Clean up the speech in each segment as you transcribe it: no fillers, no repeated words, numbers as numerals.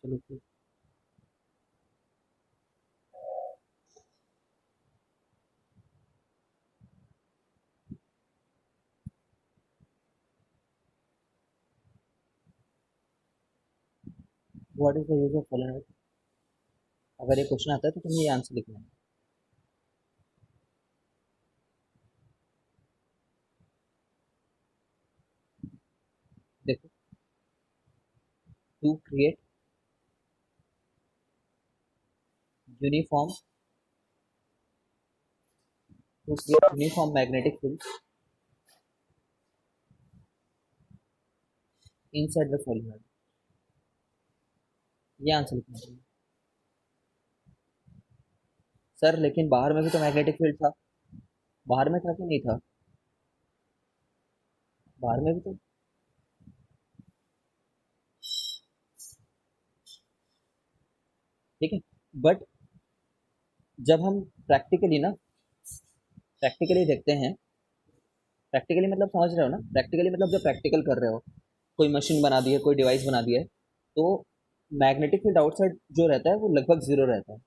चलो फिर। What is the use of solenoid? अगर ये क्वेश्चन आता है तो तुम्हें ये आंसर लिखना है। देखो, to create uniform to create uniform magnetic field inside the solenoid. ये आंसर लिखना है सर। लेकिन बाहर में भी तो मैग्नेटिक फील्ड था। बाहर में था कि नहीं था? बाहर में भी तो। ठीक है, बट जब हम प्रैक्टिकली ना प्रैक्टिकली देखते हैं, प्रैक्टिकली मतलब समझ रहे हो ना, प्रैक्टिकली मतलब जब प्रैक्टिकल कर रहे हो, कोई मशीन बना दी है, कोई डिवाइस बना दी है, तो मैग्नेटिक फील्ड आउटसाइड जो रहता है वो लगभग जीरो रहता है।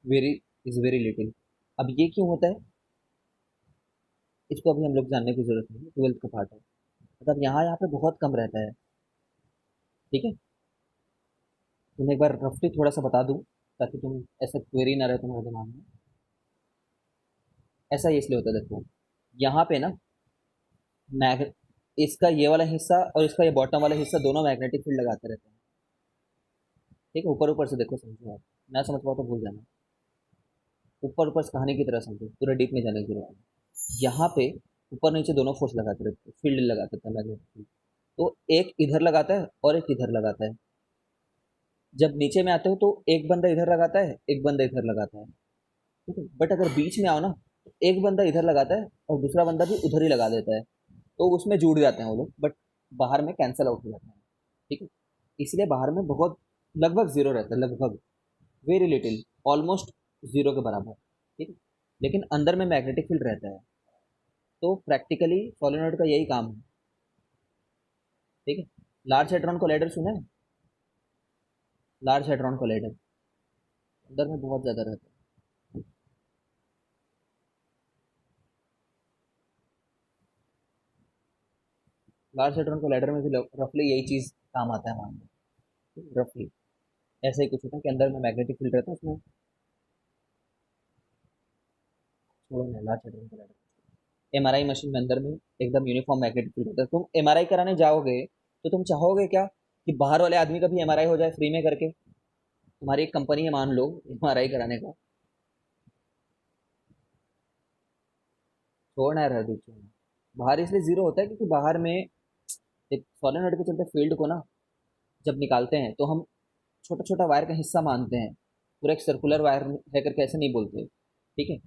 Very is very little. अब ये क्यों होता है, इसको अभी हम लोग जानने की जरूरत नहीं है, ट्वेल्थ का पार्ट है। मतलब यहाँ यहाँ पे बहुत कम रहता है। ठीक है, तुम्हें एक बार रफली थोड़ा सा बता दूं ताकि तुम ऐसा क्वेरी ना रहे तुम्हारे दिमाग में। ऐसा ये इसलिए होता है, देखो यहाँ पे ना मैग इसका ये वाला हिस्सा और इसका ये बॉटम वाला हिस्सा दोनों मैग्नेटिक फील्ड लगाते रहते हैं। ठीक है, ऊपर ऊपर से देखो, समझो आप। ना समझ पाओ तो भूल जाना। ऊपर ऊपर से कहानी की तरह समझो, पूरा डीप में जाने की जरूरत नहीं। यहाँ पे ऊपर नीचे दोनों फोर्स लगाते रहते हैं, फील्ड लगाते थे मैग्नेटिक फील्ड। तो एक इधर लगाता है और एक इधर लगाता है। जब नीचे में आते हो तो एक बंदा इधर लगाता है, एक बंदा इधर लगाता है। ठीक है, बट अगर बीच में आओ ना, तो एक बंदा इधर लगाता है और दूसरा बंदा भी उधर ही लगा देता है। तो उसमें जुड़ जाते हैं वो लोग, बट बाहर में कैंसल आउट हो जाते हैं। ठीक है, इसलिए बाहर में बहुत लगभग जीरो रहता है, लगभग, वेरी लिटिल, ऑलमोस्ट जीरो के बराबर। ठीक है, लेकिन अंदर में मैग्नेटिक फील्ड रहता है। तो प्रैक्टिकली सोलेनोइड का यही काम है। ठीक है, लार्ज हेड्रॉन कोलाइडर सुना है? लार्ज हेड्रॉन कोलाइडर अंदर में बहुत ज्यादा रहता है। लार्ज हेड्रॉन कोलाइडर में भी रफली यही चीज काम आता है, मान लो रफली ऐसा ही कुछ होता है कि अंदर में मैग्नेटिक फील्ड रहता है उसमें। छोड़ो ना large hadron collider. MRI machine में अंदर में एकदम यूनिफॉर्म मैग्नेटिक फील्ड होता है। तुम एमआरआई कराने जाओगे तो तुम चाहोगे क्या कि बाहर वाले आदमी का भी एमआरआई हो जाए फ्री में करके? तुम्हारी एक कंपनी है मान लो एमआरआई कराने का। छोड़ना है, रह दो, छोड़ना। बाहर इसलिए जीरो होता है क्योंकि बाहर में एक सोलेनोइड के चलते फील्ड को ना जब निकालते हैं तो हम छोटा छोटा वायर का हिस्सा मानते हैं। पूरा एक सर्कुलर वायर है करके ऐसे नहीं बोलते। ठीक है,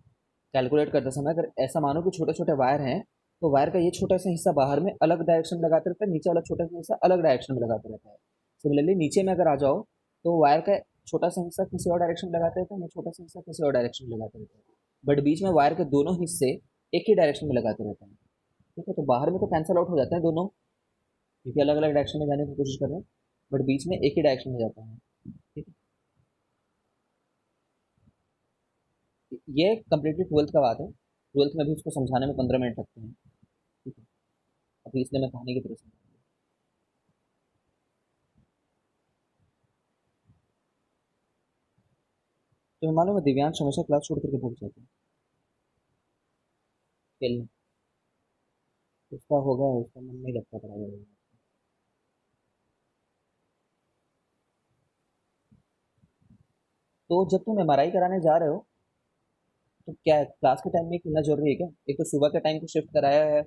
कैलकुलेट करते समय अगर ऐसा मानो कि छोटे छोटे वायर हैं, तो वायर का ये छोटा सा हिस्सा बाहर में अलग डायरेक्शन में लगाते रहता है, नीचे वाला छोटा सा हिस्सा अलग डायरेक्शन में लगाते रहता है। सिमिलरली नीचे में अगर आ जाओ, तो वायर का छोटा सा हिस्सा किसी और डायरेक्शन में लगाते रहता है, छोटा सा हिस्सा किसी और डायरेक्शन में लगाते रहता है। बट बीच में वायर के दोनों हिस्से एक ही डायरेक्शन में लगाते रहते हैं। ठीक है, तो बाहर में तो कैंसल आउट हो जाते हैं दोनों, क्योंकि अलग अलग डायरेक्शन में जाने की कोशिश कर रहे हैं, बट बीच में एक ही डायरेक्शन में जाता है। ठीक है, ये कंप्लीटली ट्वेल्थ का बात है। ट्वेल्थ में भी इसको समझाने में 15 मिनट लगते हैं। ठीक है, अभी इसलिए मैं कहानी की तरह समझा। तो मालूम है दिव्यांश हमेशा क्लास छोड़ करके भाग जाता है खेलने। उसका हो गया, उसका मन नहीं लगता पढ़ाई में। तो जब तुम एमआरआई कराने जा रहे हो, तो क्या है, क्लास के टाइम में कितना जरूरी है क्या? एक तो सुबह के टाइम को शिफ्ट कराया है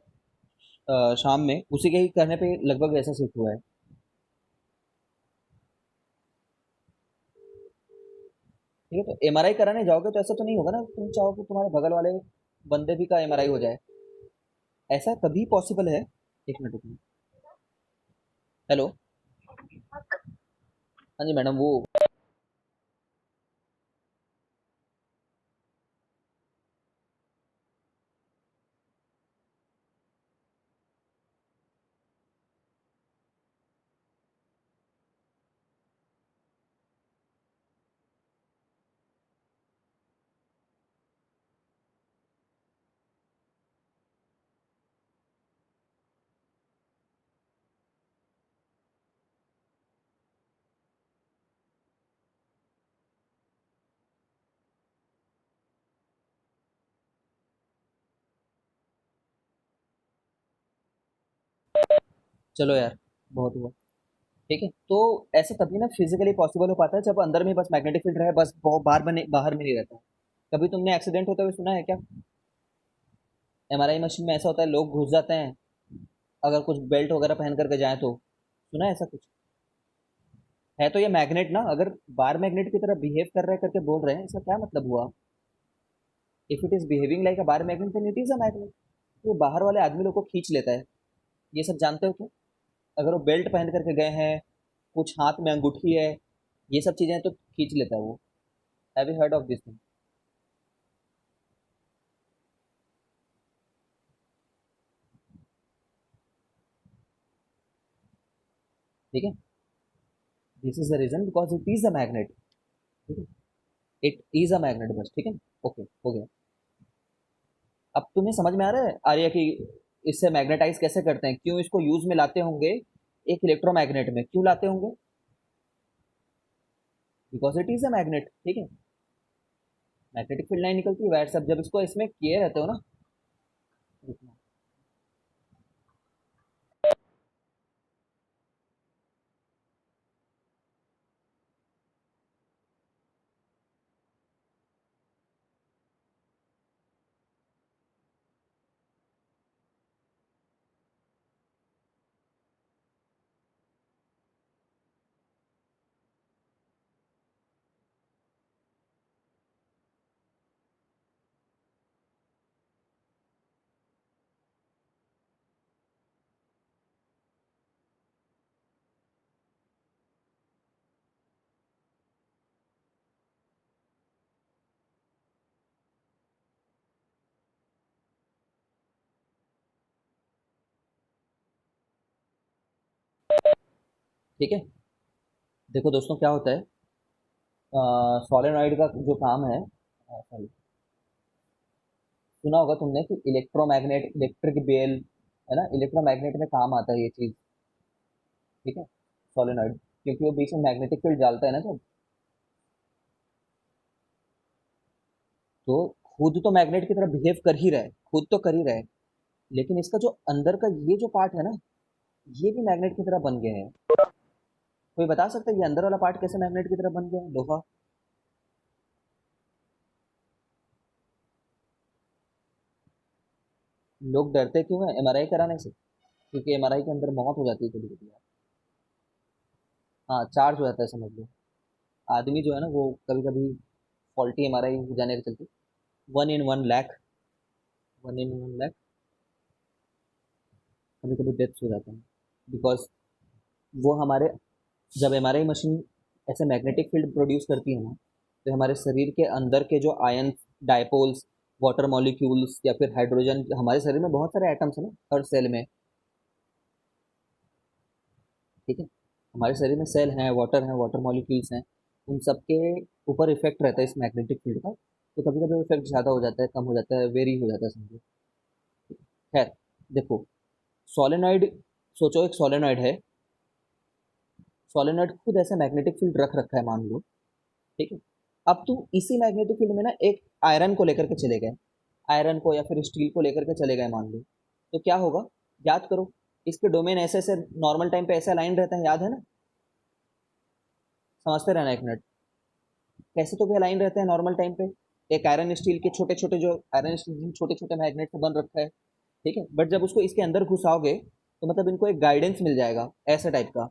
शाम में, उसी के ही करने पे लगभग ऐसा शिफ्ट हुआ है। ठीक है, तो एमआरआई कराने जाओगे तो ऐसा तो नहीं होगा ना तुम चाहो कि तुम्हारे बगल वाले बंदे भी का एमआरआई हो जाए? ऐसा कभी पॉसिबल है? एक मिनट रुकिए। हेलो। हाँ जी मैडम, वो चलो यार, बहुत हुआ। ठीक है, तो ऐसा तभी ना फिजिकली पॉसिबल हो पाता है जब अंदर में बस मैग्नेटिक फील्ड रहे, बस बाहर में नहीं रहता है। कभी तुमने एक्सीडेंट होते हुए सुना है क्या? एमआरआई मशीन में ऐसा होता है, लोग घुस जाते हैं अगर कुछ बेल्ट वगैरह पहन करके जाए तो। सुना है ऐसा कुछ? है तो ये मैग्नेट ना, अगर बार मैग्नेट की तरह बिहेव कर रहे करके बोल रहे हैं, इसका क्या मतलब हुआ? If it is behaving like a bar magnet then it is a magnet. तो ये बाहर वाले आदमी लोग को खींच लेता है, ये सब जानते हो क्या? अगर वो बेल्ट पहन करके गए हैं, कुछ हाथ में अंगूठी है, ये सब चीजें तो खींच लेता है वो। Have you heard of this thing? ठीक है, this is the reason because it is a magnet. ठीक है, इट इज अ मैग्नेट बस। ठीक है, ओके, हो गया। अब तुम्हें समझ में आ रहा है आर्या कि इससे मैग्नेटाइज कैसे करते हैं, क्यों इसको यूज में लाते होंगे? एक इलेक्ट्रोमैग्नेट में क्यों लाते होंगे? Because it is a magnet. ठीक है, मैग्नेटिक फील्ड लाइन निकलती है वायर से। अब जब इसको इसमें किए रहते हो ना, ठीक है, देखो दोस्तों क्या होता है, सोलेनॉइड का जो काम है, सॉरी, सुना होगा तुमने कि इलेक्ट्रोमैग्नेट, इलेक्ट्रिक बेल, है ना, इलेक्ट्रोमैग्नेट में काम आता है ये चीज। ठीक है, सोलेनॉइड, क्योंकि वो बीच में मैग्नेटिक फील्ड डालता है ना, तो खुद तो मैग्नेट की तरह बिहेव कर ही रहा है, खुद तो कर ही रहा है, लेकिन इसका जो अंदर का ये जो पार्ट है ना, ये भी मैग्नेट की तरह बन गया है। कोई बता सकता है ये अंदर वाला पार्ट कैसे मैग्नेट की तरह बन गया है, लोहा? लोग डरते क्यों है एमआरआई कराने से? क्योंकि एमआरआई के अंदर मौत हो जाती है कभी कभी। हाँ, चार्ज हो जाता है, समझ लो। आदमी जो है ना, वो कभी कभी फॉल्टी एमआरआई हो जाने के चलते 1 in 1 lakh, 1 in 1 lakh कभी कभी डेथ्स हो जाते हैं। बिकॉज वो हमारे, जब एमआरआई मशीन ऐसे मैग्नेटिक फील्ड प्रोड्यूस करती है ना, तो हमारे शरीर के अंदर के जो आयन, डायपोल्स, वाटर मॉलिक्यूल्स या फिर हाइड्रोजन, हमारे शरीर में बहुत सारे एटम्स हैं ना हर सेल में। ठीक है, हमारे शरीर में सेल हैं, वाटर हैं, वाटर मॉलिक्यूल्स हैं, उन सब के ऊपर इफेक्ट रहता है इस मैग्नेटिक फील्ड का। तो कभी कभी इफेक्ट ज़्यादा हो जाता है, कम हो जाता है, वेरी हो जाता है, समझो। खैर, देखो, सोलेनॉइड, सोचो एक सोलेनॉइड है, सोलेनॉइड खुद ऐसा मैग्नेटिक फील्ड रख रखा है, मान लो। ठीक है, अब तुम इसी मैग्नेटिक फील्ड में ना एक आयरन को लेकर के चले गए, आयरन को या फिर स्टील को लेकर के चले गए मान लो, तो क्या होगा? याद करो, इसके डोमेन ऐसे ऐसे नॉर्मल टाइम पे ऐसे अलाइन रहते हैं, याद है ना? समझते रहना एक मिनट। कैसे तो भी अलाइन रहते हैं नॉर्मल टाइम पे। एक आयरन स्टील के छोटे छोटे, जो आयरन स्टील छोटे छोटे मैग्नेट से बन रखा है। ठीक है, बट जब उसको इसके अंदर घुसाओगे तो मतलब इनको एक गाइडेंस मिल जाएगा ऐसे टाइप का।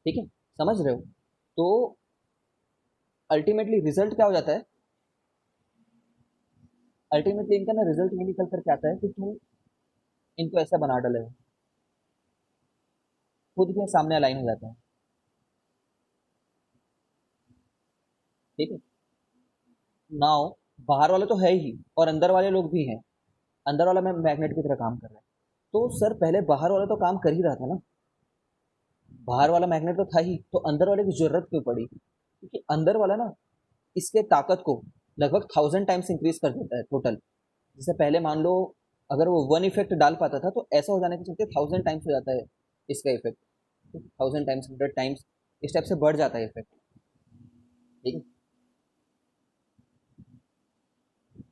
ठीक है, समझ रहे हो? तो अल्टीमेटली रिजल्ट क्या हो जाता है? अल्टीमेटली इनका ना रिजल्ट ये निकल करके आता है कि तुम इनको ऐसा बना डाले हो, खुद के सामने अलाइन हो जाता है। ठीक है, नाउ बाहर वाले तो है ही और अंदर वाले लोग भी हैं, अंदर वाला में मैग्नेट की तरह काम कर रहा है। तो सर पहले बाहर वाला तो काम कर ही रहा था ना, बाहर वाला मैग्नेट तो था ही, तो अंदर वाले की जरूरत क्यों पड़ी? क्योंकि अंदर वाला ना इसके ताकत को लगभग 1000 टाइम्स इंक्रीज कर देता है टोटल। जैसे पहले मान लो, अगर वो वन इफेक्ट डाल पाता था, तो ऐसा हो जाने के चलते 1000 टाइम्स हो जाता है इसका इफेक्ट। 1000 टाइम्स, 100 टाइम्स, इस टाइप से बढ़ जाता है इफेक्ट। ठीक है,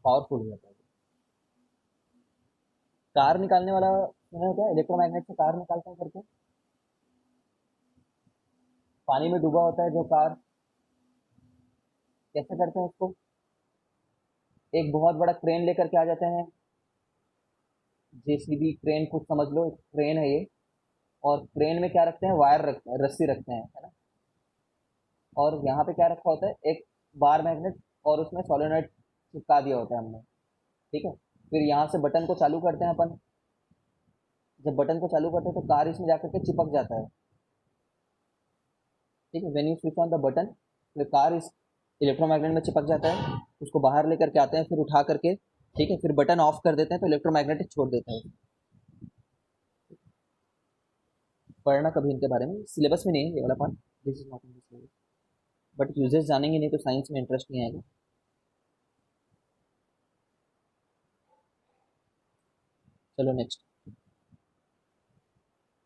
पावरफुल हो जाता है। कार निकालने वाला सुना है क्या, इलेक्ट्रोमैग्नेट से कार निकालते हैं करके। पानी में डूबा होता है जो कार, कैसे करते हैं उसको। एक बहुत बड़ा क्रेन लेकर के आ जाते हैं, जेसीबी क्रेन कुछ समझ लो, एक क्रेन है ये। और क्रेन में क्या रखते हैं, वायर रखते हैं, रस्सी रखते हैं, है ना। और यहाँ पे क्या रखा होता है, एक बार मैग्नेट, और उसमें सोलेनोइड चिपका दिया होता है हमने। ठीक है। फिर यहाँ से बटन को चालू करते हैं अपन। जब बटन को चालू करते हैं तो कार इसमें जाकर के चिपक जाता है। ठीक है, when you switch on the button, तो कार इस इलेक्ट्रोमैग्नेट में चिपक जाता है। उसको बाहर लेकर के आते हैं, फिर उठा करके, ठीक है, फिर बटन ऑफ कर देते हैं तो इलेक्ट्रोमैग्नेटिक छोड़ देता है। पढ़ना कभी इनके बारे में, सिलेबस में नहीं है ये वाला part, this is not in this. But uses जानेंगे नहीं तो साइंस में इंटरेस्ट नहीं आएगा। चलो next.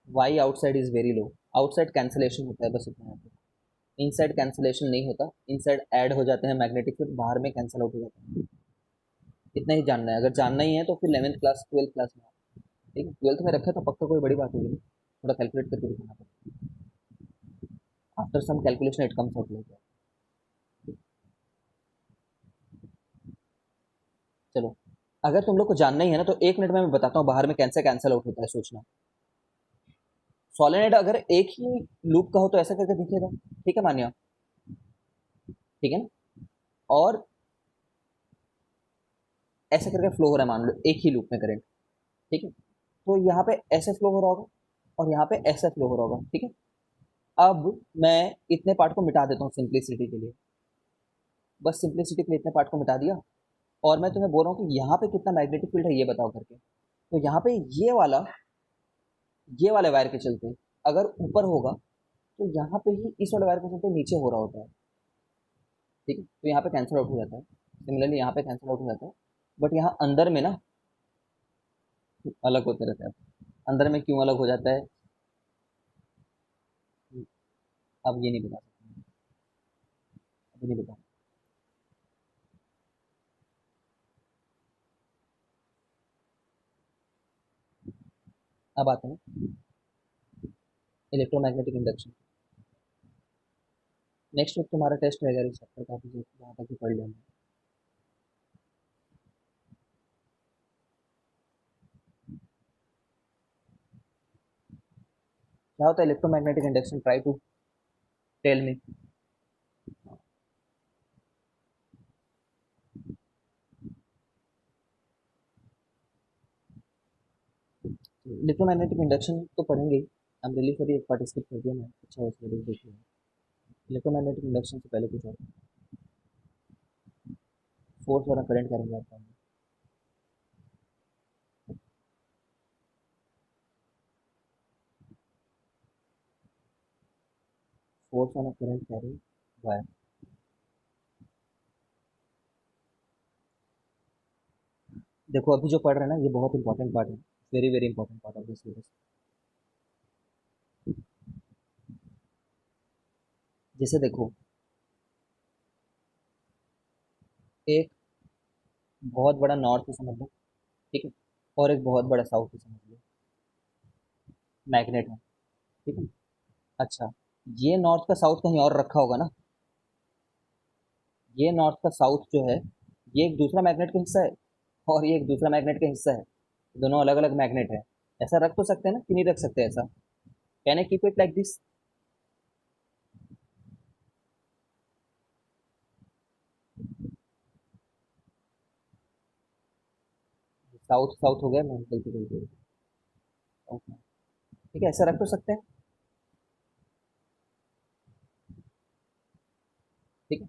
Why outside is very low. Outside cancellation होता है, बस इतना है। इनसाइड कैंसलेशन नहीं होता, इनसाइड ऐड हो जाते हैं मैग्नेटिक फील्ड, बाहर में कैंसिल आउट हो जाता है। इतना ही जानना है, अगर जानना ही है तो फिर 11th क्लास 12th क्लास में। ठीक है, 12th में रखा तो पक्का कोई बड़ी बात होगी नहीं, थोड़ा कैलकुलेट करके दिखाना पड़ेगा। After some calculation it comes out like. चलो, अगर तुम लोग को जानना ही है ना तो 1 मिनट में मैं बताता हूँ बाहर में कैंसर कैंसिल आउट होता है, सोचना। सोलेनोइड अगर एक ही लूप का हो तो ऐसा करके दिखेगा, ठीक है मान्या, ठीक है ना। और ऐसा करके फ्लो हो रहा है, मान लो एक ही लूप में करंट, ठीक है। तो यहाँ पे ऐसे फ्लो हो रहा होगा, और यहाँ पे ऐसा फ्लो हो रहा होगा, ठीक है। अब मैं इतने पार्ट को मिटा देता हूँ सिंप्लिसिटी के लिए, बस सिंप्लिसिटी के लिए इतने पार्ट को मिटा दिया। और मैं तुम्हें बोल रहा हूँ कि यहाँ पे कितना मैग्नेटिक फील्ड है ये बताओ करके। तो यहाँ पे ये वाले वायर के चलते अगर ऊपर होगा, तो यहाँ पे ही इस वाले वायर के चलते नीचे हो रहा होता है। ठीक है, तो यहाँ पे कैंसिल आउट हो जाता है, सिमिलरली यहाँ पे कैंसिल आउट हो जाता है। बट यहाँ अंदर में ना अलग होते रहता है। अंदर में क्यों अलग हो जाता है, अब ये नहीं बता सकते, अभी नहीं बता। अब आते हैं इलेक्ट्रोमैग्नेटिक इंडक्शन। नेक्स्ट वीक तुम्हारा टेस्ट रहेगा इस चैप्टर का, जहाँ तक भी पढ़ लेंगे। क्या होता है electromagnetic induction, try to tell me. Electromagnetic induction तो पढ़ेंगे ही। आई एम रियली सॉरी, एक पार्टिसिपेट कर दिया मैं, अच्छा उसमें देख लिया। इलेक्ट्रोमैग्नेटिक इंडक्शन से पहले कुछ और, फोर्स वाला करंट करेंगे आपका। फोर्स वाला करंट कैरी वायर। देखो अभी जो पढ़ रहे हैं ना, ये बहुत इंपॉर्टेंट पार्ट है, very very important part of this syllabus. जैसे देखो, एक बहुत बड़ा नॉर्थ समझ लो, ठीक है, और एक बहुत बड़ा साउथ समझ लो, मैग्नेट है, ठीक है। अच्छा, ये नॉर्थ का साउथ कहीं और रखा होगा ना, ये नॉर्थ का साउथ जो है, ये एक दूसरा मैग्नेट का हिस्सा है, और ये एक दूसरा मैग्नेट का हिस्सा है, दोनों अलग अलग मैग्नेट है। ऐसा रख तो सकते हैं ना, कि नहीं रख सकते ऐसा, can I keep it like this. South south हो गया, मैं गलती गलती, ठीक है, ऐसा रख तो सकते हैं, ठीक है।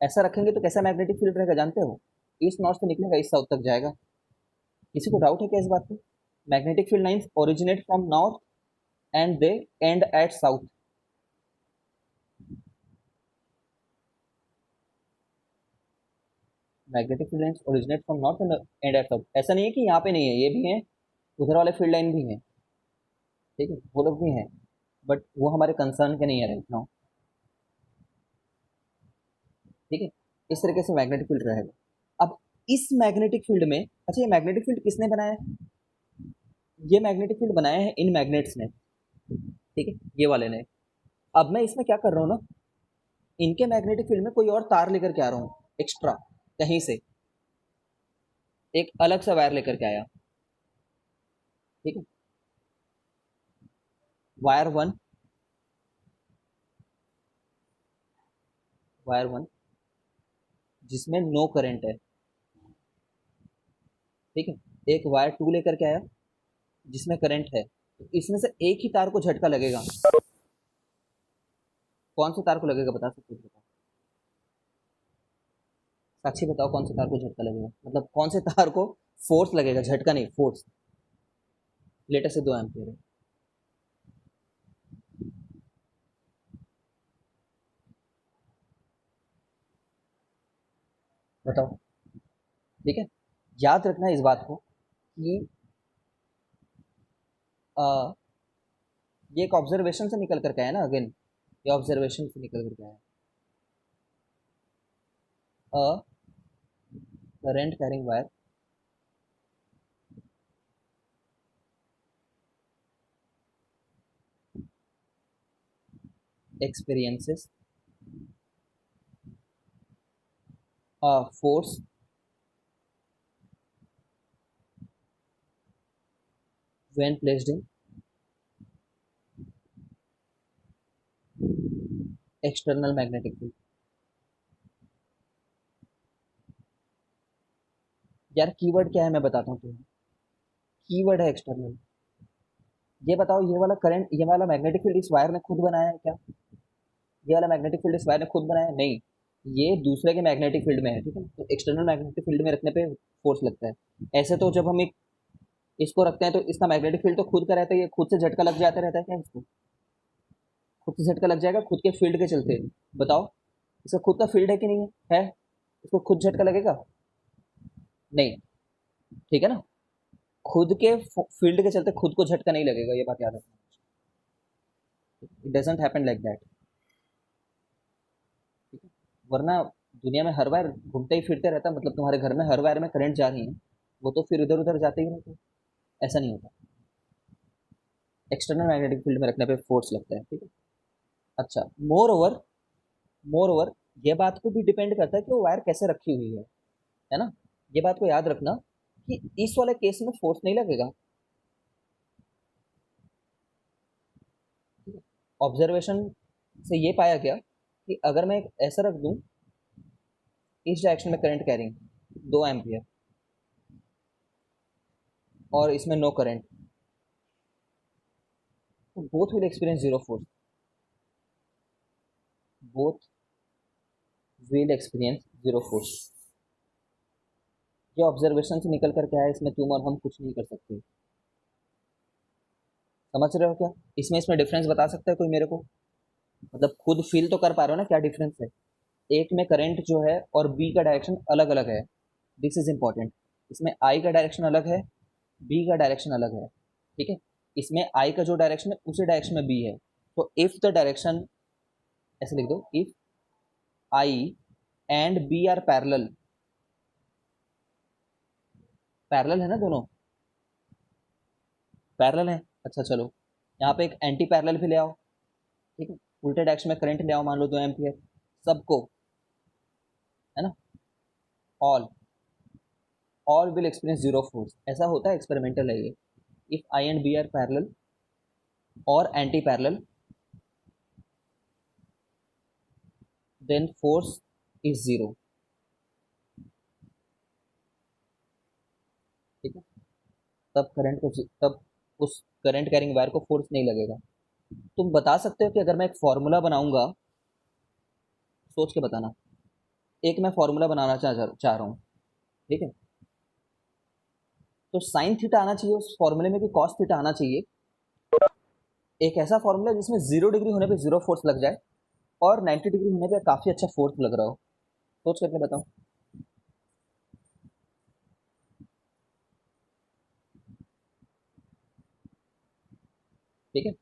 ऐसा रखेंगे तो कैसा मैग्नेटिक फील्ड रहेगा जानते हो, ईस्ट नॉर्थ से निकलेगा, ईस्ट साउथ तक जाएगा। किसी को डाउट है क्या इस बात पे। Magnetic field lines originate from north and they end at south. Magnetic field lines originate from north end at south, ऐसा नहीं है कि यहाँ पे नहीं है, ये भी है, उधर वाले फील्ड लाइन भी है, ठीक है, वो लोग भी हैं। बट वो हमारे कंसर्न के नहीं है राइट नाउ, ठीक है। इस तरीके से मैग्नेटिक फील्ड रहेगा। अब इस मैग्नेटिक फील्ड में, अच्छा ये मैग्नेटिक फील्ड किसने बनाया है, ये मैग्नेटिक फील्ड बनाए हैं इन मैग्नेट्स ने, ठीक है, ये वाले ने। अब मैं इसमें क्या कर रहा हूँ ना, इनके मैग्नेटिक फील्ड में कोई और तार लेकर के आ रहा हूँ एक्स्ट्रा कहीं से, एक अलग सा वायर लेकर के आया, ठीक है। वायर वन, वायर वन जिसमें नो करंट है, ठीक है। एक वायर टू लेकर के आया जिसमें करंट है, तो इसमें से एक ही तार को झटका लगेगा। कौन से तार को लगेगा बता सकते हो? बताओ साक्षी, बताओ कौन से तार को झटका लगेगा, मतलब कौन से तार को फोर्स लगेगा, झटका नहीं फोर्स। लेटर से 2 एम्पियर है। बताओ, ठीक है। याद रखना इस बात को कि आ, ये एक ऑब्जर्वेशन से निकल करके आया ना, अगेन ये ऑब्जर्वेशन से निकल करके आया। A current carrying wire experiences a force when placed in external magnetic field। यार कीवर्ड क्या है मैं बताता हूँ तुम्हें, कीवर्ड है एक्सटर्नल। ये बताओ, ये वाला करंट, ये वाला मैग्नेटिक फील्ड इस वायर ने खुद बनाया है क्या? ये वाला मैग्नेटिक फील्ड इस वायर ने खुद बनाया है? नहीं, ये दूसरे के मैग्नेटिक फील्ड में है, ठीक है। तो एक्सटर्नल मैग्नेटिक फील्ड में रखने पे फोर्स लगता है। ऐसे तो जब हम एक इसको रखते हैं तो इसका मैग्नेटिक फील्ड तो खुद का रहता है, ये खुद से झटका लग जाता रहता है क्या इसको? खुद से झटका लग जाएगा खुद के फील्ड के चलते। बताओ, इसका खुद का फील्ड है कि नहीं है? है। इसको खुद झटका लगेगा? नहीं, ठीक है ना। खुद के फील्ड के चलते खुद को झटका नहीं लगेगा, ये बात याद रखना। It doesn't happen like that, ठीक है। वरना दुनिया में हर वायर घूमते ही फिरते रहता, मतलब तुम्हारे घर में हर वायर में करंट जा रही है, वो तो फिर इधर उधर जाते ही रहते। ऐसा नहीं होता, एक्सटर्नल मैग्नेटिक फील्ड में रखने पे फोर्स लगता है, ठीक है। अच्छा, मोर ओवर ये बात को भी डिपेंड करता है कि वो वायर कैसे रखी हुई है ना। ये बात को याद रखना कि इस वाले केस में फोर्स नहीं लगेगा। ऑब्जर्वेशन से ये पाया गया कि अगर मैं एक ऐसा रख दूं इस डायरेक्शन में करंट कैरिंग 2 एम्पियर और इसमें नो करंट, तो both will experience zero force, both will experience zero force. ये ऑब्जर्वेशन से निकल कर के आया, इसमें तुम और हम कुछ नहीं कर सकते। समझ रहे हो क्या? इसमें इसमें डिफरेंस बता सकता है कोई मेरे को? मतलब खुद फील तो कर पा रहे हो ना क्या डिफरेंस है? एक में करंट जो है और बी का डायरेक्शन अलग अलग है, दिस इज इंपॉर्टेंट। इसमें आई का डायरेक्शन अलग है, बी का डायरेक्शन अलग है, ठीक है। इसमें आई का जो डायरेक्शन है उसी डायरेक्शन में बी है। तो इफ द डायरेक्शन, ऐसे लिख दो, if I and B are parallel, parallel है ना दोनों, पैरेलल है। अच्छा चलो, यहाँ पे एक एंटी पैरेलल भी ले आओ, ठीक है। उल्टे डायरेक्शन में करंट ले आओ, मान लो 2 एम्पियर, सबको, है ना। All all will experience zero force, ऐसा होता है, एक्सपेरिमेंटल है ये। If I and B are parallel और anti parallel then force is zero, ठीक है। तब करंट को, तब उस करंट कैरिंग वायर को फोर्स नहीं लगेगा। तुम बता सकते हो कि अगर मैं एक फॉर्मूला बनाऊंगा, सोच के बताना, एक मैं फॉर्मूला बनाना चाह रहा हूँ, ठीक है। तो साइन थीटा आना चाहिए उस फॉर्मूले में कि कॉस थीटा आना चाहिए। एक ऐसा फॉर्मूला जिसमें 0 डिग्री होने पे जीरो फोर्स लग जाए और 90 डिग्री होने पे काफी अच्छा फोर्स लग रहा हो। सोच करके बताओ। ठीक है,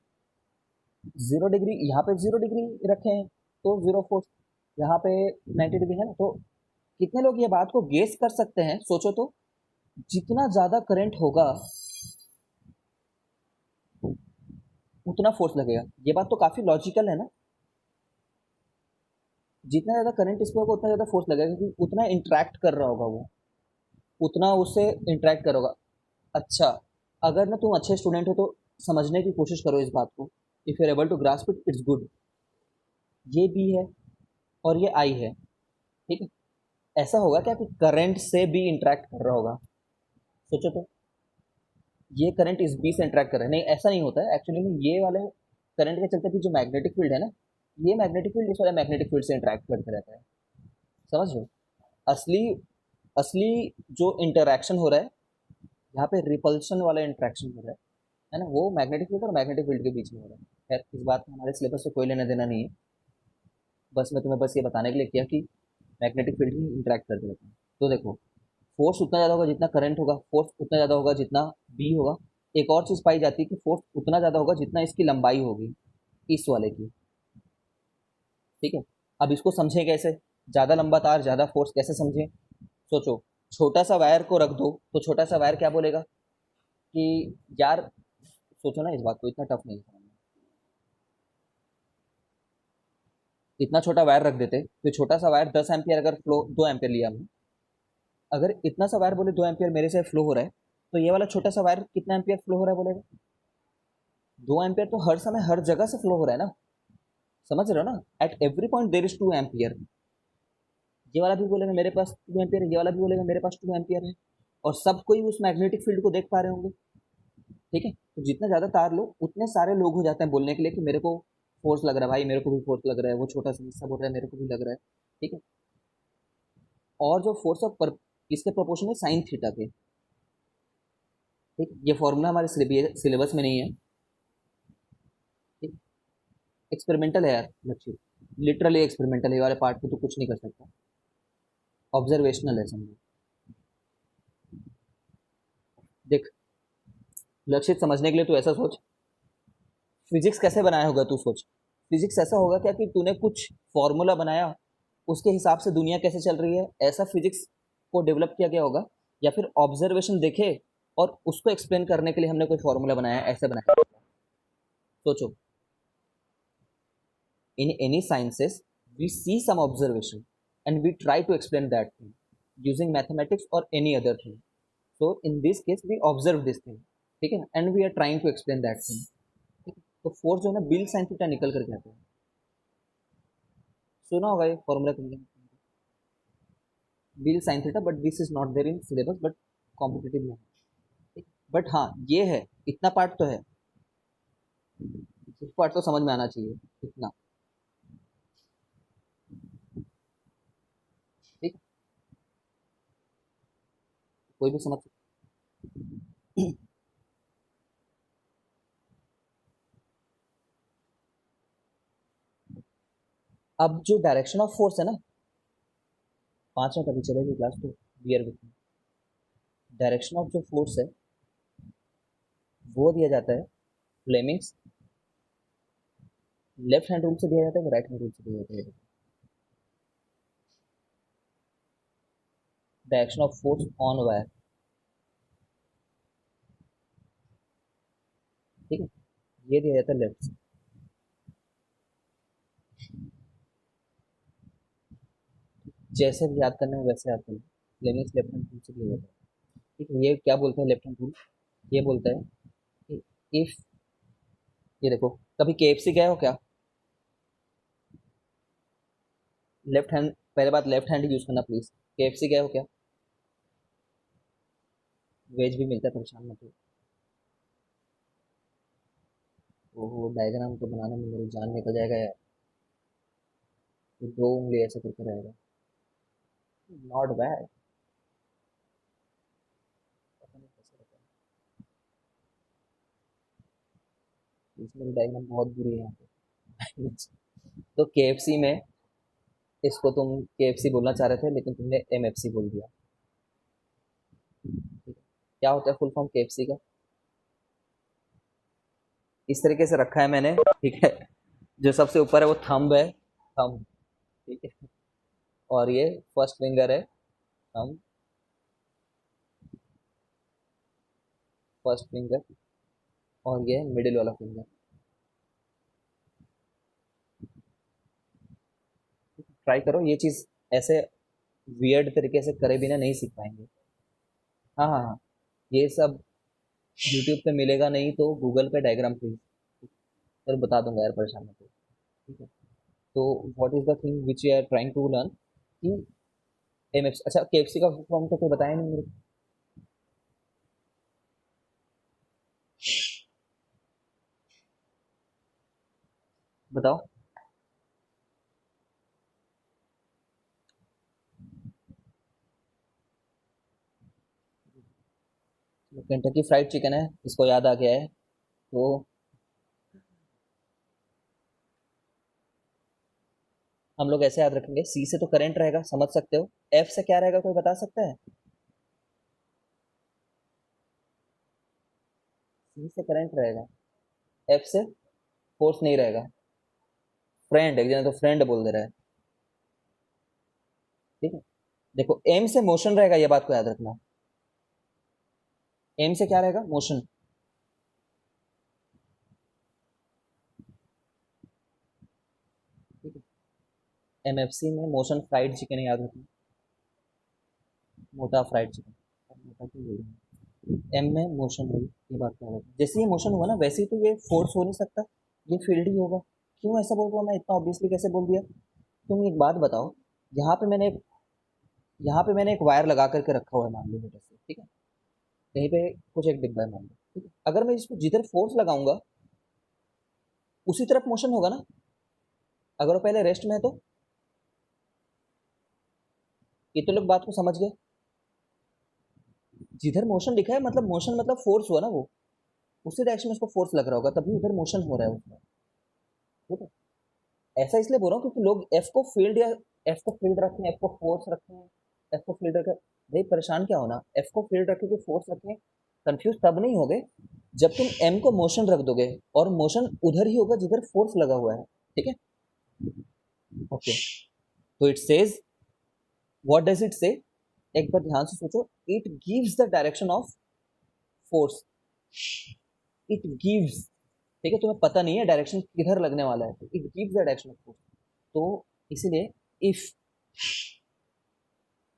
0 डिग्री, यहाँ पे 0 डिग्री रखे हैं तो जीरो फोर्स, यहाँ पे 90 डिग्री है ना। तो कितने लोग ये बात को गेस कर सकते हैं? सोचो तो, जितना ज्यादा करंट होगा उतना फोर्स लगेगा। ये बात तो काफी लॉजिकल है ना। जितना ज्यादा करंट इस पे होगा उतना ज्यादा फोर्स लगेगा, क्योंकि उतना इंटरेक्ट कर रहा होगा वो, उतना उससे इंटरेक्ट करोगा। अच्छा, अगर ना तुम अच्छे स्टूडेंट हो तो समझने की कोशिश करो इस बात को। If you are able to grasp it, it's good. ये बी है और ये आई है, ठीक है। ऐसा होगा क्या कि करंट से बी इंटरेक्ट कर रहा होगा? सोचो तो, ये करंट इस बी से इंटरेक्ट कर रहा है, नहीं ऐसा नहीं होता है एक्चुअली में। ये वाले करंट के चलते भी जो मैग्नेटिक फील्ड है ना, ये मैग्नेटिक फील्ड इस वाले मैग्नेटिक फील्ड से इंटरेक्ट करते रहता है। समझ रहे हो? असली असली जो इंटरेक्शन हो रहा है यहाँ पे, रिपल्शन वाला इंटरेक्शन हो रहा है ना, वो मैग्नेटिक फील्ड और मैग्नेटिक फील्ड के बीच में हो रहा है। खैर, इस बात में हमारे सिलेबस से कोई लेना देना नहीं है। बस मैं तुम्हें बस ये बताने के लिए किया कि मैग्नेटिक फील्ड ही इंटरेक्ट करते रहते हैं। तो देखो, फोर्स उतना ज़्यादा होगा जितना करंट होगा, फोर्स उतना ज़्यादा होगा जितना बी होगा। एक और चीज़ पाई जाती है कि फोर्स उतना ज़्यादा होगा जितना इसकी लंबाई होगी, इस वाले की। ठीक है। अब इसको समझें कैसे? ज़्यादा लंबा तार ज़्यादा फोर्स कैसे समझें? सोचो, छोटा सा वायर को रख दो तो छोटा सा वायर क्या बोलेगा कि यार, सोचो ना, इस बात को इतना टफ नहीं है। इतना छोटा वायर रख देते तो छोटा सा वायर 10 एम्पियर अगर फ्लो, 2 एम्पियर लिया हमने, अगर इतना सा वायर बोले 2 एम्पियर मेरे से फ्लो हो रहा है, तो ये वाला छोटा सा वायर कितना एम्पियर फ्लो हो रहा है बोलेगा? 2 एम्पियर तो हर समय हर जगह से फ्लो हो रहा है ना। समझ रहे हो ना? At every point there is 2 ampere. ये वाला भी बोलेगा मेरे पास 2 एम्पियर है, ये वाला भी बोलेगा मेरे पास 2 एम्पियर है, और सब कोई उस मैग्नेटिक फील्ड को देख पा रहे होंगे। ठीक है, तो जितना ज्यादा तार लो उतने सारे लोग हो जाते हैं बोलने के लिए कि मेरे को फोर्स लग रहा है भाई, मेरे को भी फोर्स लग रहा है, वो छोटा सा हिस्सा बोल रहा है मेरे को भी लग रहा है। ठीक है। और जो फोर्स ऑफ पर इसके प्रोपोर्शन है साइन थीटा के। ठीक, ये फॉर्मूला हमारे सिलेबस में नहीं है। ठीक, एक्सपेरिमेंटल है यार लक्ष्य, लिटरली एक्सपेरिमेंटल है, ये वाले पार्ट को तो कुछ नहीं कर सकता। ऑब्जर्वेशनल है समझो। देख, लक्षित समझने के लिए तू ऐसा सोच, फिजिक्स कैसे बनाया होगा तू सोच। फिजिक्स ऐसा होगा क्या कि तूने कुछ फॉर्मूला बनाया, उसके हिसाब से दुनिया कैसे चल रही है ऐसा फिजिक्स को डेवलप किया गया होगा, या फिर ऑब्जर्वेशन देखे और उसको एक्सप्लेन करने के लिए हमने कोई फॉर्मूला बनाया, ऐसे बनाया? सोचो, in any sciences we see some observation and we try to explain that thing using mathematics or any other thing. So in this case we observe this thing, ठीक है, and we are trying to explain that thing। ठीक है? तो force जो है ना, bill sine theta निकल करके आता है। सुना होगा ये फॉर्मूला तुमने, bill sine theta, but this is not there in syllabus, but competitive में है। बट हाँ, ये है, इतना पार्ट तो है, इस पार्ट तो समझ में आना चाहिए इतना। ठीक, कोई भी समझ सकता। अब जो डायरेक्शन ऑफ फोर्स है ना, 5 मिनट अभी चलेगी क्लास, तो बियर विथ। डायरेक्शन ऑफ जो फोर्स है वो दिया जाता है फ्लेमिंग्स लेफ्ट हैंड रूल से दिया जाता है, राइट हैंड रूल से दिया जाता है। Direction of force on wire, ठीक है, ये दिया जाता है लेफ्ट से। जैसे भी याद करना है वैसे याद करना, फ्लेमिंग्स लेफ्ट हैंड रूल से दिया जाता है। ठीक है, ये क्या बोलते हैं लेफ्ट हैंड रूल? ये बोलता है कि इफ, ये देखो, कभी केएफसी गए हो क्या? लेफ्ट हैंड, पहले बात लेफ्ट हैंड यूज करना प्लीज। केएफसी गए हो क्या? वेज भी मिलता है, परेशान मत हो। वो डायग्राम को बनाने में मेरी जान निकल जाएगा यार, तो 2 उंगली ऐसे करके रहेगा। Not bad. पता नहीं कैसे रहता है, इसमें डायग्राम बहुत बुरी है यहाँ पे। तो केएफसी में, इसको तुम केएफसी बोलना चाह रहे थे लेकिन तुमने एमएफसी बोल दिया। ठीक है? क्या होता है फुल फॉर्म केएफसी का? इस तरीके से रखा है मैंने, ठीक है। जो सबसे ऊपर है वो थंब है, थंब, ठीक है। और ये फर्स्ट फिंगर है, थंब, फर्स्ट फिंगर, और ये मिडिल वाला फिंगर। ट्राई करो ये चीज़, ऐसे वियर्ड तरीके से करे बिना नहीं सीख पाएंगे। हाँ हाँ हाँ, ये सब यूट्यूब पे मिलेगा नहीं तो गूगल पे डायग्राम प्लीज, चलो बता दूंगा यार, परेशान मत हो। ठीक है, तो what is the thing which you are trying to learn कि एमएफ, अच्छा केएफसी का फॉर्म तो कोई बताया नहीं मेरे को। बताओ। केंटकी फ्राइड चिकन है, इसको याद आ गया है तो। हम लोग ऐसे याद रखेंगे, सी से तो करंट रहेगा, समझ सकते हो। एफ से क्या रहेगा, कोई बता सकता है? सी से करंट रहेगा, एफ से फोर्स नहीं रहेगा। फ्रेंड, एक जने तो फ्रेंड बोल दे रहा है। ठीक है, देखो एम से मोशन रहेगा, ये बात को याद रखना। एम से क्या रहेगा, मोशन। ठीक है, एमएफसी में मोशन फ्राइड चिकन याद रखना, मोटा फ्राइड चिकन। मोटा क्यों बोल रहा हूँ? एम में मोशन है, ये बात को याद रखना। जैसे ये मोशन हुआ ना, वैसे ही तो ये फोर्स हो नहीं सकता, ये फील्ड ही होगा। क्यों ऐसा बोल रहा हूँ मैं, इतना ऑब्वियसली कैसे बोल दिया? तुम एक बात बताओ, यहाँ पे मैंने यहाँ पे मैंने एक वायर लगा करके रखा हुआ है, मान लो मेरे से, ठीक है, कहीं पे कुछ एक डिब्बा है मान लो, ठीक है, अगर मैं इसको जिधर फोर्स लगाऊंगा उसी तरफ मोशन होगा ना, अगर वो पहले रेस्ट में है तो। ये तो लोग बात को समझ गए। जिधर मोशन लिखा है मतलब मोशन मतलब फोर्स हुआ ना वो, उसी डायरेक्शन में उसको फोर्स लग रहा होगा, तभी उधर मोशन हो रहा है उसमें। ठीक है, ऐसा इसलिए बोल रहा हूँ क्योंकि लोग एफ को फील्ड या एफ को फील्ड रखें, एफ को फोर्स रखें, एफ को फील्ड रखें। भाई परेशान क्या होना, एफ को फील्ड रखे कि फोर्स रखें, कंफ्यूज तब नहीं होगे जब तुम एम को मोशन रख दोगे, और मोशन उधर ही होगा जिधर फोर्स लगा हुआ है। ठीक है, ओके, तो it says, what does it से, एक बार ध्यान से सोचो, it gives the direction of force, it gives. ठीक है, तुम्हें पता नहीं है डायरेक्शन किधर लगने वाला है, तो it gives the direction of force. तो इसीलिए इफ,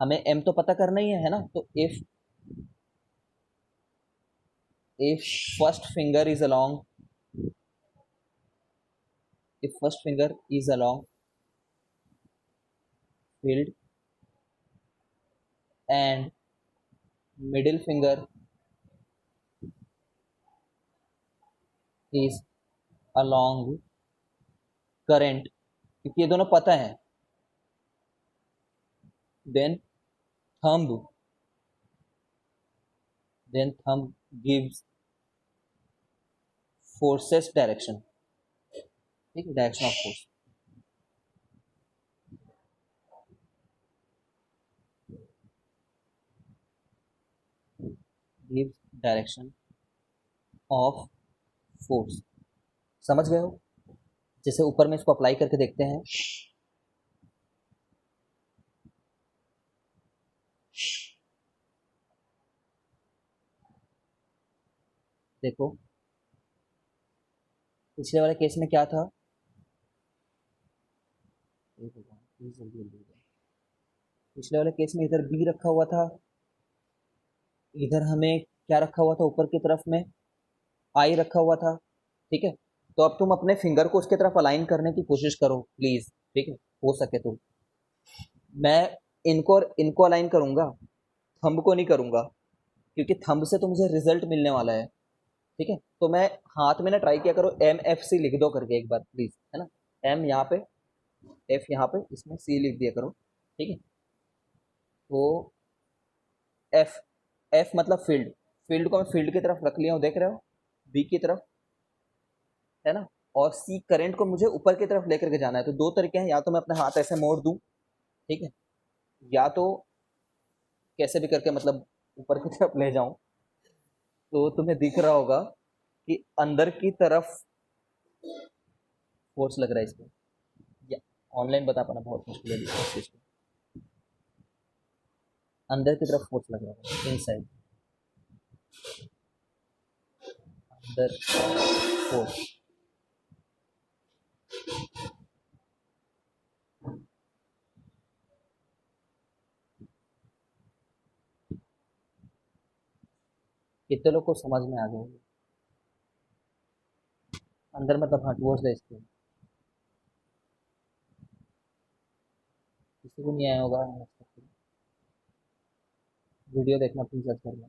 हमें एम तो पता करना ही है ना, तो if first finger is along, if first finger is along field and middle finger is along current, क्योंकि ये दोनों पता है, then thumb then thumb gives forces direction। ठीक है, direction of force, gives direction of force. समझ गए हो? जैसे ऊपर में इसको अप्लाई करके देखते हैं, देखो पिछले वाले केस में क्या था, जल्दी जल्दी, पिछले वाले केस में इधर बी रखा हुआ था, इधर हमें क्या रखा हुआ था ऊपर की तरफ में, आई रखा हुआ था। ठीक है, तो अब तुम अपने फिंगर को उसके तरफ अलाइन करने की कोशिश करो प्लीज। ठीक है, हो सके तो। मैं इनको इनको अलाइन करूंगा, थंब को नहीं करूंगा, क्योंकि थंब से तो मुझे रिजल्ट मिलने वाला है। ठीक है, तो मैं हाथ में ना ट्राई किया करो, एम एफ सी लिख दो करके एक बार प्लीज, है ना। एम यहाँ पे, एफ यहाँ पे, इसमें सी लिख दिया करो। ठीक है, तो एफ, एफ मतलब फील्ड, फील्ड को मैं फील्ड की तरफ रख लिया हूँ, देख रहे हो, बी की तरफ, है ना। और सी करंट को मुझे ऊपर की तरफ लेकर के जाना है, तो दो तरीके हैं, या तो मैं अपने हाथ ऐसे मोड़ दूं, ठीक है, या तो कैसे भी करके मतलब ऊपर की तरफ ले जाऊं। तो तुम्हें दिख रहा होगा कि अंदर की तरफ फोर्स लग रहा है इसमें, या ऑनलाइन बता पाना बहुत मुश्किल है इस चीज को। अंदर की तरफ फोर्स लग रहा है, इनसाइड, अंदर फोर्स। कितने लोग को समझ में आ गया होगा? अंदर मतलब हाँ टुवर्ड्स द स्क्रीन। किसी को नहीं आया होगा, वीडियो देखना प्लीज सर्च करना।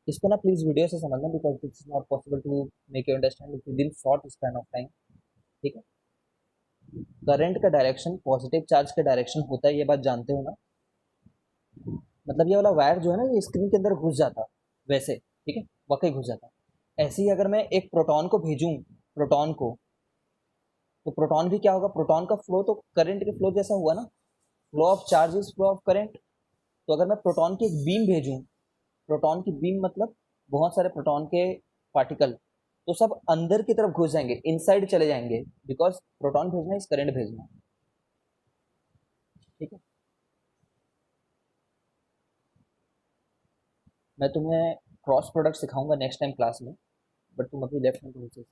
इसको ना प्लीज वीडियो से समझना, because it's not possible to make you understand within short span of time. ठीक है। करंट का डायरेक्शन पॉजिटिव चार्ज का डायरेक्शन होता है, ये बात जानते हो ना? मतलब ये वाला वायर जो है ना, ये स्क्रीन के अंदर घुस जाता वैसे, ठीक है, वाकई घुस जाता। ऐसे ही अगर मैं एक प्रोटॉन को भेजूं, प्रोटॉन को, तो प्रोटॉन भी क्या होगा, प्रोटॉन का फ्लो तो करंट के फ्लो जैसा हुआ ना। Flow of charge is flow of current. तो अगर मैं प्रोटॉन की एक बीम भेजूं, प्रोटॉन की बीम मतलब बहुत सारे प्रोटॉन के पार्टिकल, तो सब अंदर की तरफ घुस जाएंगे, इनसाइड चले जाएंगे, बिकॉज प्रोटॉन भेजना इज करंट भेजना। ठीक है। मैं तुम्हें क्रॉस प्रोडक्ट सिखाऊंगा नेक्स्ट टाइम क्लास में, बट तुम अभी लेफ्ट हैंड रूल से।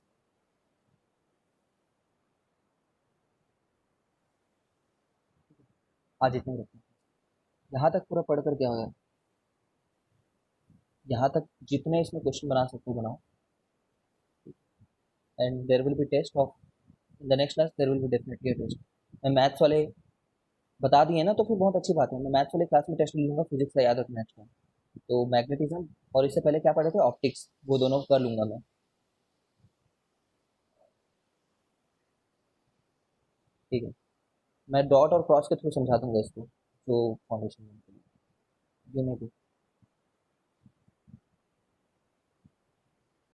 आज इतने ही रखना। यहाँ तक पूरा पढ़ कर क्या होगा, यहाँ तक जितने इसमें क्वेश्चन बना सकते हो बनाओ। And there will be test of, in the next class there will be definitely test. मैं मैथ्स वाले बता दिए ना, तो फिर बहुत अच्छी बात है। मैं मैथ्स वाले क्लास में टेस्ट ले लूंगा, फिजिक्स का याद रखना नेक्स्ट टाइम। तो मैग्नेटिज्म और इससे पहले क्या पढ़े थे, ऑप्टिक्स, वो दोनों कर लूंगा मैं। ठीक है। मैं डॉट और क्रॉस के थ्रू समझा दूंगा इसको, जो फाउंडेशन में। ये नहीं